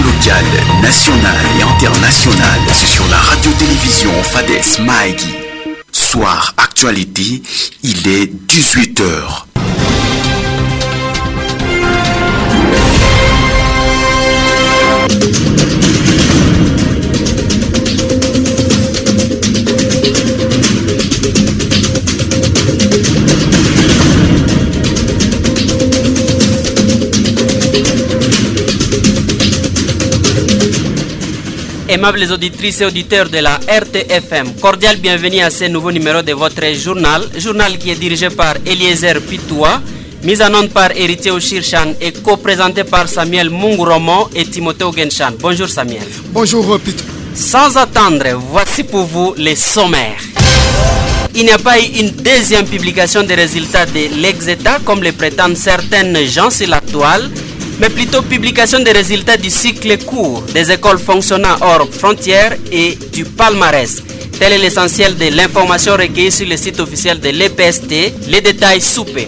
locale, nationale et internationale, c'est sur la radio-télévision Fades Maïgi. Soir actualité, il est 18h. Aimables auditrices et auditeurs de la RTFM, cordial bienvenue à ce nouveau numéro de votre journal qui est dirigé par Eliezer Pitoua, mise en onde par Héritier Oshirchan et co-présenté par Samuel Munguromo et Timothée Genshan. Bonjour Samuel. Bonjour Pitoua. Sans attendre, voici pour vous les sommaires. Il n'y a pas eu une deuxième publication des résultats de l'ex-État comme le prétendent certaines gens sur la toile, mais plutôt publication des résultats du cycle court des écoles fonctionnant hors frontières et du palmarès. Tel est l'essentiel de l'information recueillie sur le site officiel de l'EPST, les détails soupés.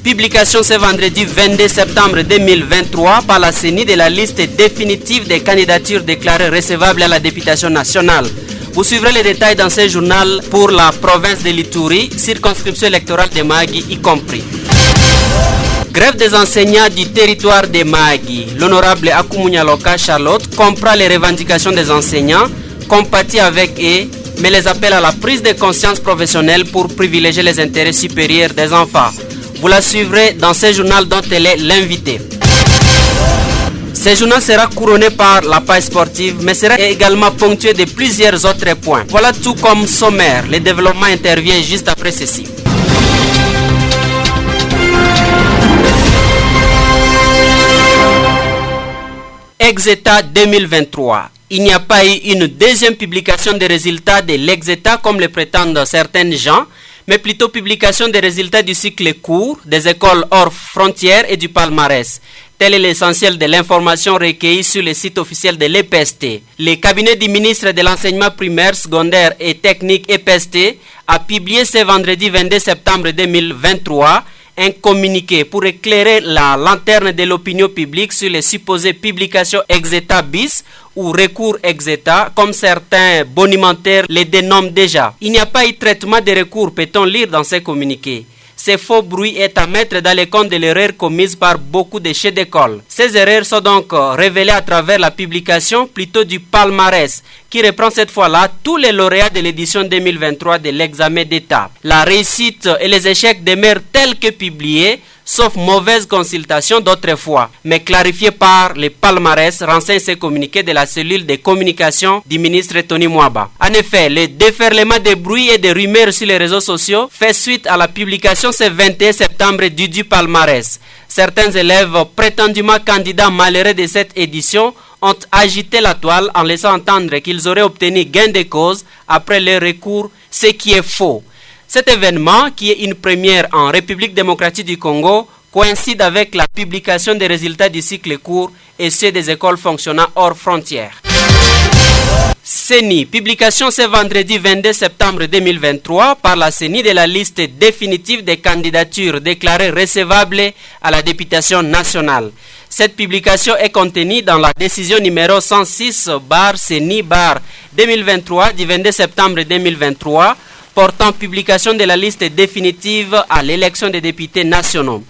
Publication ce vendredi 22 septembre 2023 par la CENI de la liste définitive des candidatures déclarées recevables à la députation nationale. Vous suivrez les détails dans ce journal pour la province de l'Ituri, circonscription électorale de Mahagi y compris. Grève des enseignants du territoire de Mahagi. L'honorable Akumunya Loka Charlotte comprend les revendications des enseignants, compatit avec eux, mais les appelle à la prise de conscience professionnelle pour privilégier les intérêts supérieurs des enfants. Vous la suivrez dans ce journal dont elle est l'invitée. Ce journal sera couronné par la page sportive, mais sera également ponctué de plusieurs autres points. Voilà tout comme sommaire. Le développement intervient juste après ceci. Ex-État 2023. Il n'y a pas eu une deuxième publication des résultats de l'ex-État comme le prétendent certaines gens, mais plutôt publication des résultats du cycle court, des écoles hors frontières et du palmarès. Tel est l'essentiel de l'information recueillie sur le site officiel de l'EPST. Le cabinet du ministre de l'enseignement primaire, secondaire et technique EPST a publié ce vendredi 22 septembre 2023 un communiqué pour éclairer la lanterne de l'opinion publique sur les supposées publications ex-État bis ou recours ex-État, comme certains bonimentaires les dénomment déjà. Il n'y a pas eu traitement de recours, peut-on lire dans ces communiqués. Ce faux bruit est à mettre dans les comptes de l'erreur commise par beaucoup de chefs d'école. Ces erreurs sont donc révélées à travers la publication plutôt du palmarès, qui reprend cette fois-là tous les lauréats de l'édition 2023 de l'examen d'État. La réussite et les échecs demeurent tels que publiés, sauf mauvaise consultation d'autrefois, mais clarifié par les palmarès, renseigne ce communiqué de la cellule de communication du ministre Tony Mwaba. En effet, le déferlement de bruit et de rumeurs sur les réseaux sociaux fait suite à la publication ce 21 septembre du palmarès. Certains élèves prétendument candidats malheureux de cette édition ont agité la toile en laissant entendre qu'ils auraient obtenu gain de cause après leur recours, ce qui est faux. Cet événement, qui est une première en République démocratique du Congo, coïncide avec la publication des résultats du cycle court et ceux des écoles fonctionnant hors frontières. CENI, publication ce vendredi 22 septembre 2023 par la CENI de la liste définitive des candidatures déclarées recevables à la députation nationale. Cette publication est contenue dans la décision numéro 106/CENI/2023 du 22 septembre 2023 portant publication de la liste définitive à l'élection des députés nationaux.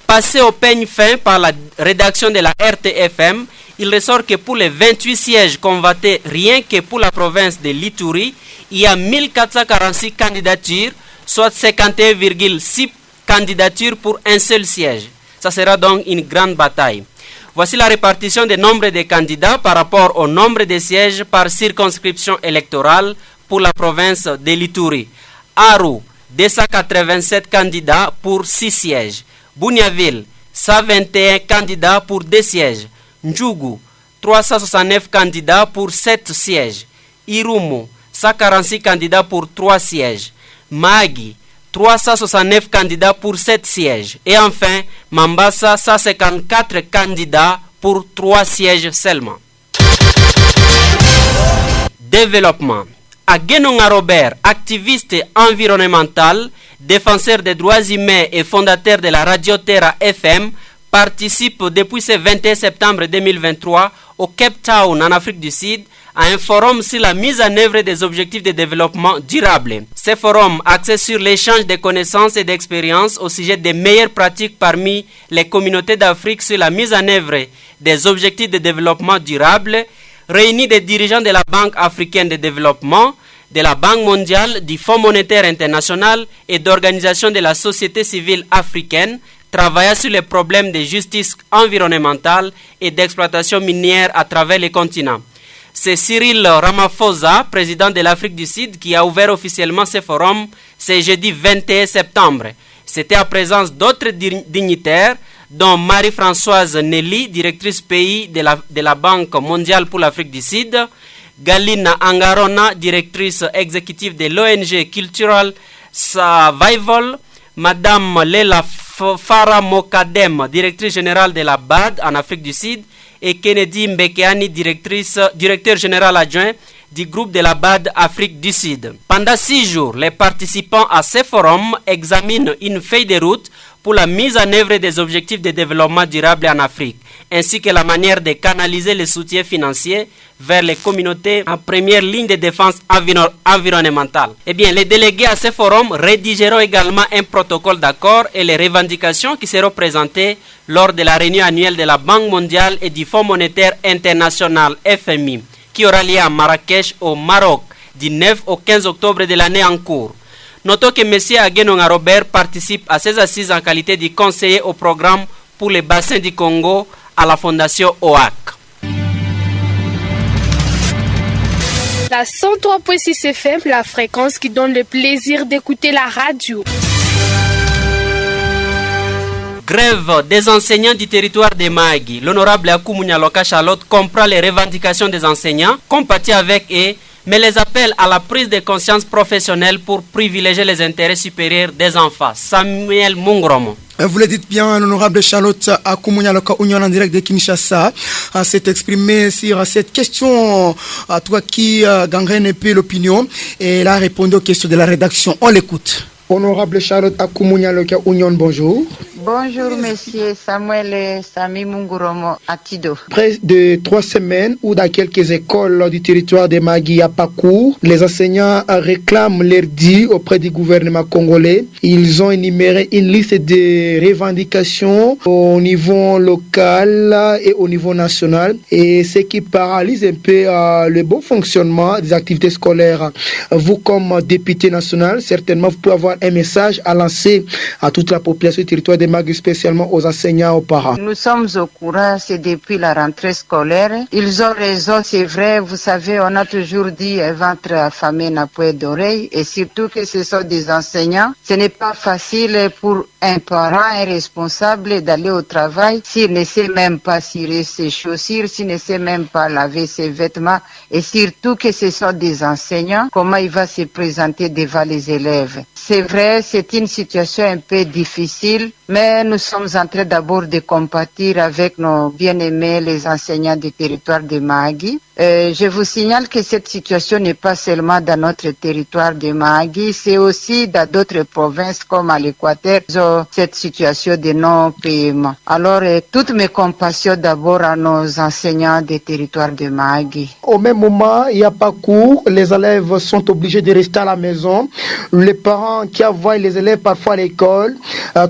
Passé au peigne fin par la rédaction de la RTFM, il ressort que pour les 28 sièges convoités rien que pour la province de l'Ituri, il y a 1446 candidatures, soit 51,6 candidatures pour un seul siège. Ça sera donc une grande bataille. Voici la répartition des nombres de candidats par rapport au nombre de sièges par circonscription électorale pour la province de l'Ituri. Aru, 287 candidats pour 6 sièges. Bunyaville, 121 candidats pour 2 sièges. Ndjougou, 369 candidats pour 7 sièges. Irumu, 146 candidats pour 3 sièges. Mahagi, 369 candidats pour 7 sièges. Et enfin, Mambasa, 154 candidats pour 3 sièges seulement. Développement. Agenonga Robert, activiste environnemental, défenseur des droits humains et fondateur de la Radio Terra FM, participe depuis ce 21 septembre 2023 au Cape Town en Afrique du Sud à un forum sur la mise en œuvre des objectifs de développement durable. Ce forum axé sur l'échange de connaissances et d'expériences au sujet des meilleures pratiques parmi les communautés d'Afrique sur la mise en œuvre des objectifs de développement durable réunit des dirigeants de la Banque africaine de développement, de la Banque mondiale, du Fonds monétaire international et d'organisations de la société civile africaine travaillant sur les problèmes de justice environnementale et d'exploitation minière à travers les continents. C'est Cyril Ramaphosa, président de l'Afrique du Sud, qui a ouvert officiellement ce forum ce jeudi 21 septembre. C'était en présence d'autres dignitaires, dont Marie-Françoise Nelly, directrice pays de la Banque mondiale pour l'Afrique du Sud, Galina Angarona, directrice exécutive de l'ONG Cultural Survival, Madame Lela Farah Mokadem, directrice générale de la BAD en Afrique du Sud, et Kennedy Mbekeani, directeur général adjoint du groupe de la BAD Afrique du Sud. Pendant 6 jours, les participants à ce forum examinent une feuille de route pour la mise en œuvre des objectifs de développement durable en Afrique, ainsi que la manière de canaliser le soutien financier vers les communautés en première ligne de défense environnementale. Les délégués à ce forum rédigeront également un protocole d'accord et les revendications qui seront présentées lors de la réunion annuelle de la Banque mondiale et du Fonds monétaire international FMI, qui aura lieu à Marrakech au Maroc du 9 au 15 octobre de l'année en cours. Notons que M. Aguenonga Robert participe à ces assises en qualité de conseiller au programme pour les bassins du Congo à la Fondation OAC. La 103.6 FM, la fréquence qui donne le plaisir d'écouter la radio. Grève des enseignants du territoire de Mahagi. L'honorable Akumunya Loka Charlotte comprend les revendications des enseignants, compatit avec eux, mais les appelle à la prise de conscience professionnelle pour privilégier les intérêts supérieurs des enfants. Samuel Mungromo. Vous le dites bien, l'honorable Charlotte Akumunya Loka Union en direct de Kinshasa s'est exprimé sur cette question à toi qui gangrène un peu l'opinion et elle a répondu aux questions de la rédaction. On l'écoute. Honorable Charlotte Akumunya Loka Union, bonjour. Bonjour, monsieur Samuel et Sami Munguromo Atido. Près de 3 semaines ou dans quelques écoles du territoire de Mahagi à Pakour, les enseignants réclament leur dû auprès du gouvernement congolais. Ils ont énuméré une liste de revendications au niveau local et au niveau national, et ce qui paralyse un peu le bon fonctionnement des activités scolaires. Vous, comme député national, certainement vous pouvez avoir un message à lancer à toute la population du territoire de Mahagi, spécialement aux enseignants, aux parents. Nous sommes au courant, c'est depuis la rentrée scolaire. Ils ont raison, c'est vrai. Vous savez, on a toujours dit ventre affamé n'a point d'oreille, et surtout que ce sont des enseignants. Ce n'est pas facile pour un parent, un responsable d'aller au travail s'il ne sait même pas cirer ses chaussures, s'il ne sait même pas laver ses vêtements, et surtout que ce sont des enseignants. Comment il va se présenter devant les élèves? C'est vrai, c'est une situation un peu difficile, mais nous sommes en train d'abord de compatir avec nos bien-aimés, les enseignants du territoire de Mahagi. Je vous signale que cette situation n'est pas seulement dans notre territoire de Mahagi, c'est aussi dans d'autres provinces comme à l'Équateur, cette situation de non-paiement. Alors, toutes mes compassions d'abord à nos enseignants des territoires de Mahagi. Au même moment, il n'y a pas cours, les élèves sont obligés de rester à la maison. Les parents qui envoient les élèves parfois à l'école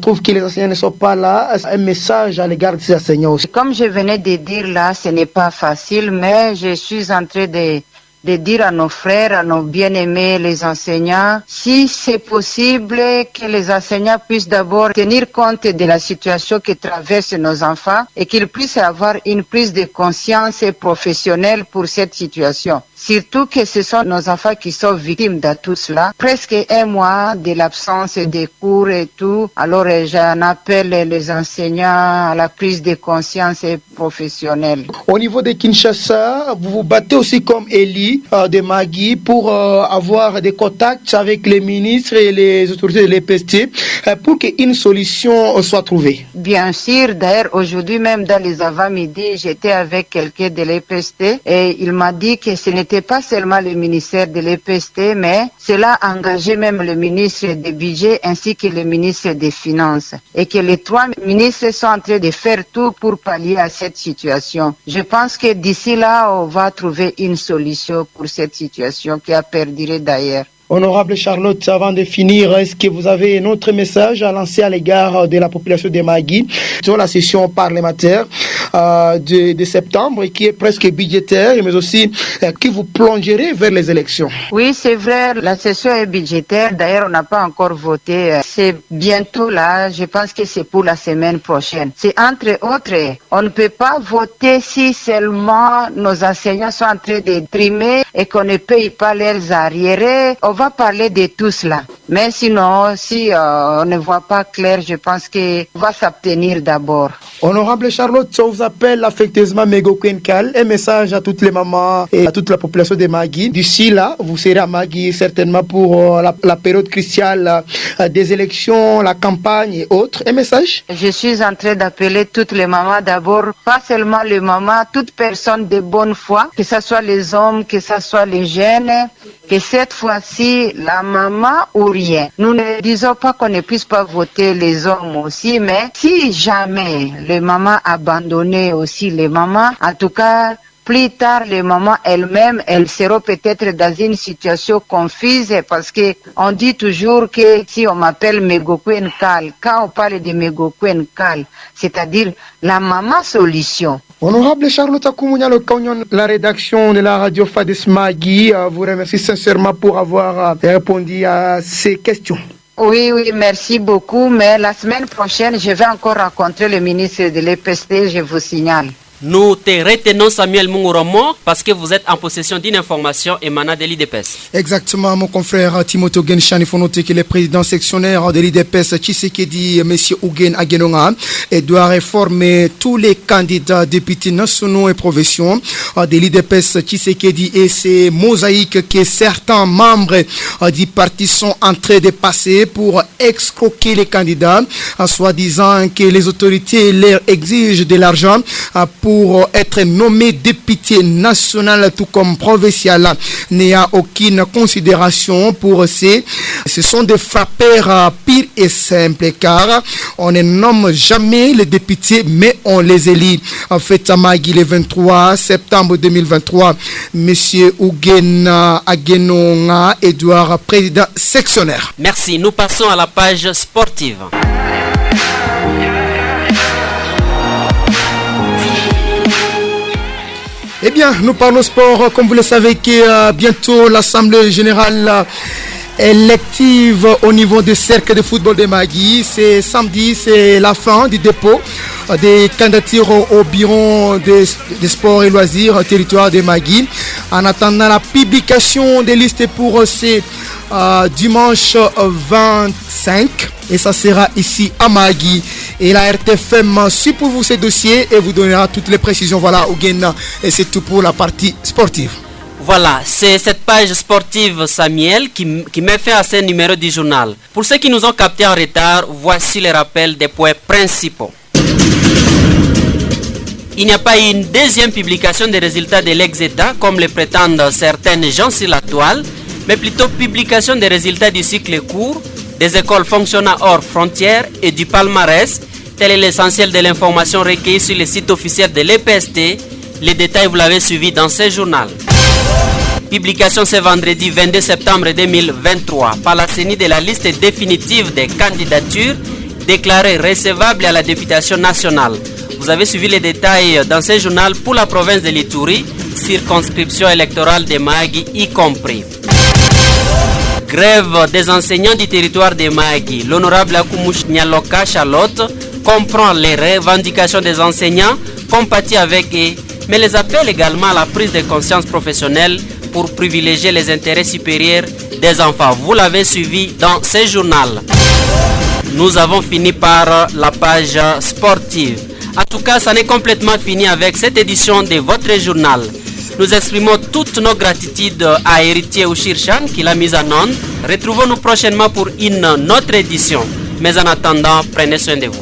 trouvent que les enseignants ne sont pas là. Un message à l'égard de ces enseignants aussi. Comme je venais de dire là, ce n'est pas facile, mais je suis en train de dire à nos frères, à nos bien-aimés, les enseignants, si c'est possible que les enseignants puissent d'abord tenir compte de la situation que traversent nos enfants et qu'ils puissent avoir une prise de conscience professionnelle pour cette situation. Surtout que ce sont nos enfants qui sont victimes de tout cela. Presque 1 mois de l'absence des cours et tout. Alors j'en appelle les enseignants à la prise de conscience professionnelle. Au niveau de Kinshasa, vous vous battez aussi comme Eli de Mahagi pour avoir des contacts avec les ministres et les autorités de l'EPST pour qu'une solution soit trouvée. Bien sûr, d'ailleurs aujourd'hui même dans les avant-midi, j'étais avec quelqu'un de l'EPST et il m'a dit que ce n'était n'était pas seulement le ministère de l'EPST, mais cela a engagé même le ministre des Budgets ainsi que le ministre des Finances. Et que les 3 ministres sont en train de faire tout pour pallier à cette situation. Je pense que d'ici là, on va trouver une solution pour cette situation qui a perduré d'ailleurs. Honorable Charlotte, avant de finir, est-ce que vous avez un autre message à lancer à l'égard de la population de Magui sur la session parlementaire de septembre et qui est presque budgétaire, mais aussi qui vous plongerez vers les élections? Oui, c'est vrai, la session est budgétaire. D'ailleurs, on n'a pas encore voté. C'est bientôt là. Je pense que c'est pour la semaine prochaine. C'est entre autres, on ne peut pas voter si seulement nos enseignants sont en train de trimer et qu'on ne paye pas leurs arriérés. On va parler de tout cela. Mais sinon, si on ne voit pas clair, je pense qu'on va s'abstenir d'abord. Honorable Charlotte, on vous appelle affectueusement Mego Kwenkal. Un message à toutes les mamans et à toute la population de Magui. D'ici là, vous serez à Magui certainement pour la période cruciale des élections, la campagne et autres. Un message? Je suis en train d'appeler toutes les mamans d'abord, pas seulement les mamans, toute personne de bonne foi, que ce soit les hommes, que ce soit les jeunes, que cette fois-ci, la maman ou rien. Nous ne disons pas qu'on ne puisse pas voter les hommes aussi, mais si jamais les mamans abandonnaient aussi les mamans, en tout cas, plus tard, les mamans elles-mêmes, elles seront peut-être dans une situation confuse parce que on dit toujours que si on m'appelle Megokwenkal, quand on parle de Megokwenkal, c'est-à-dire la maman solution. Honorable Charlotte Akoumounia Le Cagnon, la rédaction de la radio Fades Magui vous remercie sincèrement pour avoir répondu à ces questions. Oui, merci beaucoup, mais la semaine prochaine, je vais encore rencontrer le ministre de l'EPST, je vous signale. Nous te retenons, Samuel Munguromo, parce que vous êtes en possession d'une information émanant de l'IDPS. Exactement, mon confrère Timothée Ogen-Chan. Il faut noter que le président sectionnaire de l'IDPS, Tshisekedi, M. Ogen Agenonga, doit réformer tous les candidats députés nationaux et provinciaux de l'IDPS Tshisekedi et ces mosaïques que certains membres du parti sont en train de passer pour escroquer les candidats, soit disant que les autorités leur exigent de l'argent pour être nommé député national tout comme provincial. Il n'y a aucune considération pour ce sont des frappeurs pires et simples car on ne nomme jamais les députés mais on les élit. En fait, à Magui le 23 septembre 2023, Monsieur Ogen Agenonga Edouard, président sectionnaire. Merci, nous passons à la page sportive. Eh bien, nous parlons sport. Comme vous le savez, que bientôt l'Assemblée générale élective au niveau du cercle de football de Magui. C'est samedi, c'est la fin du dépôt des candidatures au bureau des sports et loisirs territoire de Magui. En attendant la publication des listes pour ces dimanche 25, et ça sera ici à Magui. Et la RTFM suit pour vous ces dossiers et vous donnera toutes les précisions. Voilà, Ogen, et c'est tout pour la partie sportive. Voilà, c'est cette page sportive, Samuel, qui met fin à ce numéro du journal. Pour ceux qui nous ont captés en retard, voici les rappels des points principaux. Il n'y a pas eu une deuxième publication des résultats de l'ex-État, comme le prétendent certaines gens sur la toile, mais plutôt publication des résultats du cycle court, des écoles fonctionnant hors frontières et du palmarès. Tel est l'essentiel de l'information recueillie sur le site officiel de l'EPST. Les détails, vous l'avez suivi dans ce journal. Publication ce vendredi 22 septembre 2023 par la CENI de la liste définitive des candidatures déclarées recevables à la députation nationale. Vous avez suivi les détails dans ce journal pour la province de l'Ituri, circonscription électorale de Magui y compris. Grève des enseignants du territoire de Magui. L'honorable Akoumouch Nyaloka Charlotte comprend les revendications des enseignants, compatit avec eux, mais les appelle également à la prise de conscience professionnelle pour privilégier les intérêts supérieurs des enfants. Vous l'avez suivi dans ce journal. Nous avons fini par la page sportive. En tout cas, ça n'est complètement fini avec cette édition de votre journal. Nous exprimons toutes nos gratitudes à Héritier Ouchirchan qui l'a mise en onde. Retrouvons-nous prochainement pour une autre édition. Mais en attendant, prenez soin de vous.